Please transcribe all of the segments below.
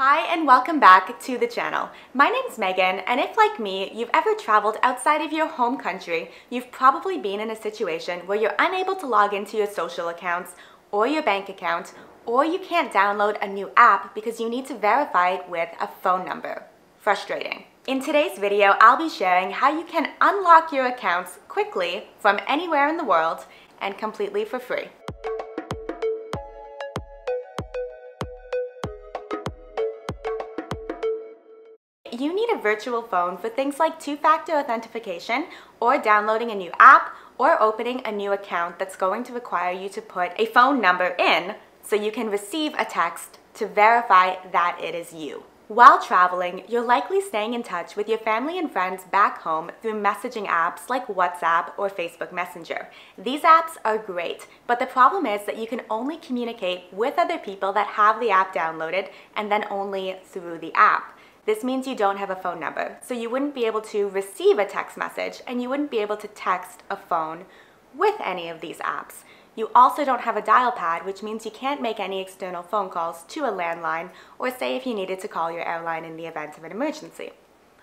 Hi and welcome back to the channel. My name's Megan, and if like me, you've ever traveled outside of your home country, you've probably been in a situation where you're unable to log into your social accounts or your bank account, or you can't download a new app because you need to verify it with a phone number. Frustrating. In today's video, I'll be sharing how you can unlock your accounts quickly from anywhere in the world and completely for free. You need a virtual phone for things like two-factor authentication, or downloading a new app, or opening a new account that's going to require you to put a phone number in so you can receive a text to verify that it is you. While traveling, you're likely staying in touch with your family and friends back home through messaging apps like WhatsApp or Facebook Messenger. These apps are great, but the problem is that you can only communicate with other people that have the app downloaded and then only through the app. This means you don't have a phone number, so you wouldn't be able to receive a text message and you wouldn't be able to text a phone with any of these apps. You also don't have a dial pad, which means you can't make any external phone calls to a landline, or say if you needed to call your airline in the event of an emergency.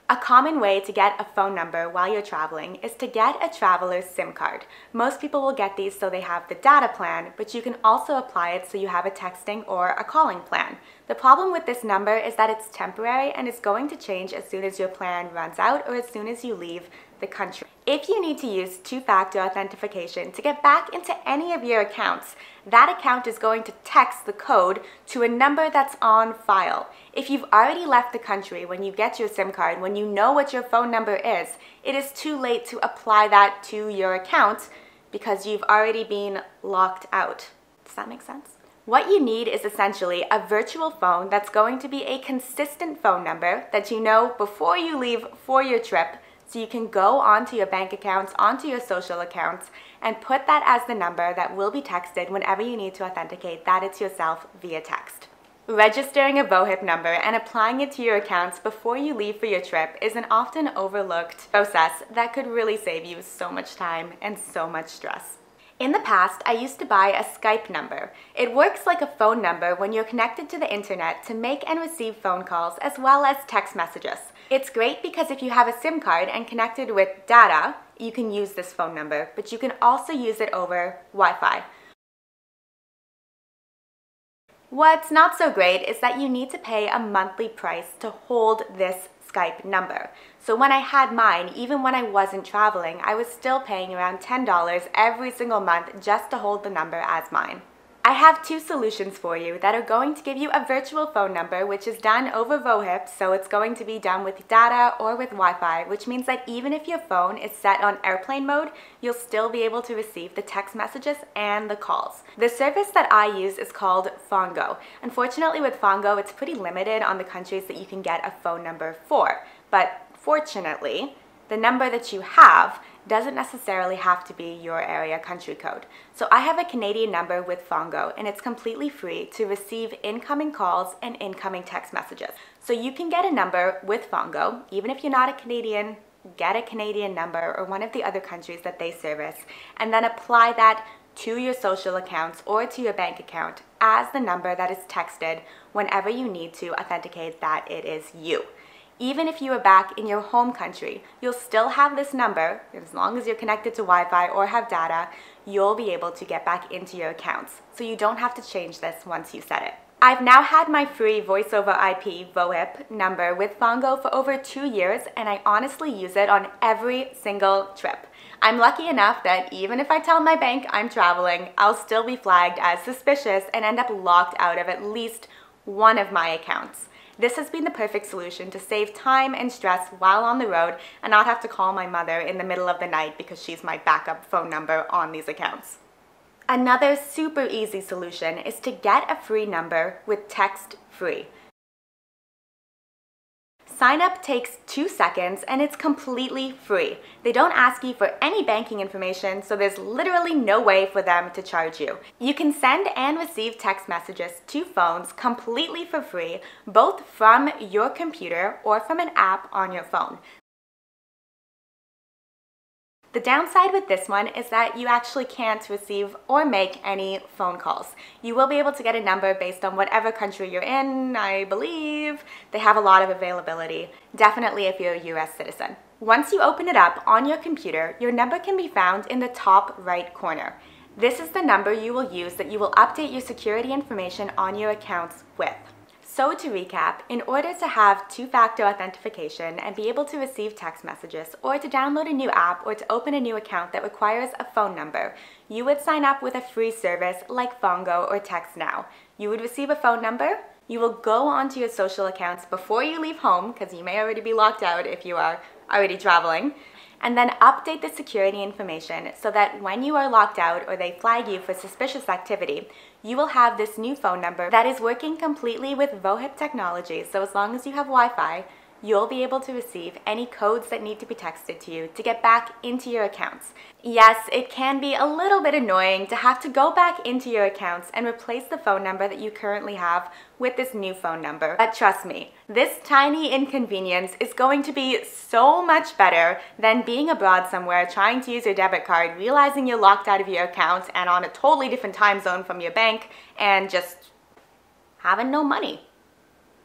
A common way to get a phone number while you're traveling is to get a traveler's SIM card. Most people will get these so they have the data plan, but you can also apply it so you have a texting or a calling plan. The problem with this number is that it's temporary and it's going to change as soon as your plan runs out or as soon as you leave the country. If you need to use two-factor authentication to get back into any of your accounts, that account is going to text the code to a number that's on file. If you've already left the country when you get your SIM card, when you know what your phone number is, it is too late to apply that to your account because you've already been locked out. Does that make sense? What you need is essentially a virtual phone that's going to be a consistent phone number that you know before you leave for your trip, so you can go onto your bank accounts, onto your social accounts, and put that as the number that will be texted whenever you need to authenticate that it's yourself via text. Registering a VOHIP number and applying it to your accounts before you leave for your trip is an often overlooked process that could really save you so much time and so much stress. In the past, I used to buy a Skype number. It works like a phone number when you're connected to the internet to make and receive phone calls as well as text messages. It's great because if you have a SIM card and connected with data, you can use this phone number, but you can also use it over Wi-Fi. What's not so great is that you need to pay a monthly price to hold this Skype number. So when I had mine, even when I wasn't traveling, I was still paying around $10 every single month just to hold the number as mine. I have two solutions for you that are going to give you a virtual phone number which is done over VOHIP, so it's going to be done with data or with Wi-Fi, which means that even if your phone is set on airplane mode, you'll still be able to receive the text messages and the calls. The service that I use is called Fongo. Unfortunately with Fongo, it's pretty limited on the countries that you can get a phone number for, but fortunately, the number that you have doesn't necessarily have to be your area country code. So I have a Canadian number with Fongo, and it's completely free to receive incoming calls and incoming text messages. So you can get a number with Fongo, even if you're not a Canadian, get a Canadian number or one of the other countries that they service, and then apply that to your social accounts or to your bank account as the number that is texted whenever you need to authenticate that it is you. Even if you are back in your home country, you'll still have this number. As long as you're connected to Wi-Fi or have data, you'll be able to get back into your accounts. So you don't have to change this once you set it. I've now had my free voice over IP VOHIP number with Fongo for over 2 years, and I honestly use it on every single trip. I'm lucky enough that even if I tell my bank I'm traveling, I'll still be flagged as suspicious and end up locked out of at least one of my accounts. This has been the perfect solution to save time and stress while on the road and not have to call my mother in the middle of the night because she's my backup phone number on these accounts. Another super easy solution is to get a free number with text free. Sign up takes 2 seconds and it's completely free. They don't ask you for any banking information, so there's literally no way for them to charge you. You can send and receive text messages to phones completely for free, both from your computer or from an app on your phone. The downside with this one is that you actually can't receive or make any phone calls. You will be able to get a number based on whatever country you're in, I believe. They have a lot of availability, definitely if you're a US citizen. Once you open it up on your computer, your number can be found in the top right corner. This is the number you will use that you will update your security information on your accounts with. So to recap, in order to have two-factor authentication and be able to receive text messages or to download a new app or to open a new account that requires a phone number, you would sign up with a free service like Phongo or TextNow. You would receive a phone number, you will go onto your social accounts before you leave home, because you may already be locked out if you are already traveling, and then update the security information so that when you are locked out or they flag you for suspicious activity, you will have this new phone number that is working completely with VoHIP technology. So as long as you have Wi-Fi, you'll be able to receive any codes that need to be texted to you to get back into your accounts. Yes, it can be a little bit annoying to have to go back into your accounts and replace the phone number that you currently have with this new phone number. But trust me, this tiny inconvenience is going to be so much better than being abroad somewhere, trying to use your debit card, realizing you're locked out of your account and on a totally different time zone from your bank, and just having no money.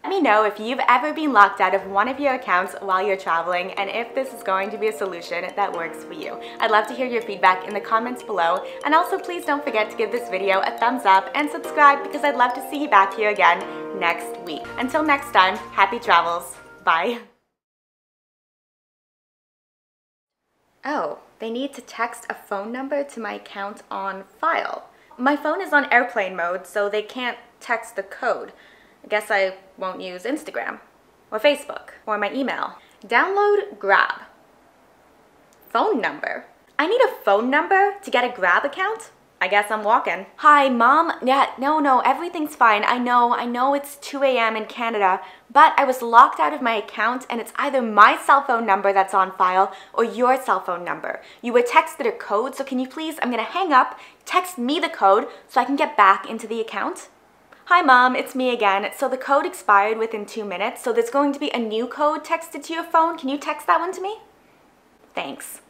Let me know if you've ever been locked out of one of your accounts while you're traveling and if this is going to be a solution that works for you. I'd love to hear your feedback in the comments below, and also please don't forget to give this video a thumbs up and subscribe because I'd love to see you back here again next week. Until next time, happy travels. Bye. Oh, they need to text a phone number to my account on file. My phone is on airplane mode, so they can't text the code. I guess I won't use Instagram, or Facebook, or my email. Download Grab. Phone number. I need a phone number to get a Grab account? I guess I'm walking. Hi, Mom. Yeah, no, everything's fine. I know it's 2 a.m. in Canada, but I was locked out of my account and it's either my cell phone number that's on file or your cell phone number. You were texted a code, so can you please, I'm gonna hang up, text me the code so I can get back into the account? Hi Mom, it's me again. So the code expired within 2 minutes, so there's going to be a new code texted to your phone. Can you text that one to me? Thanks.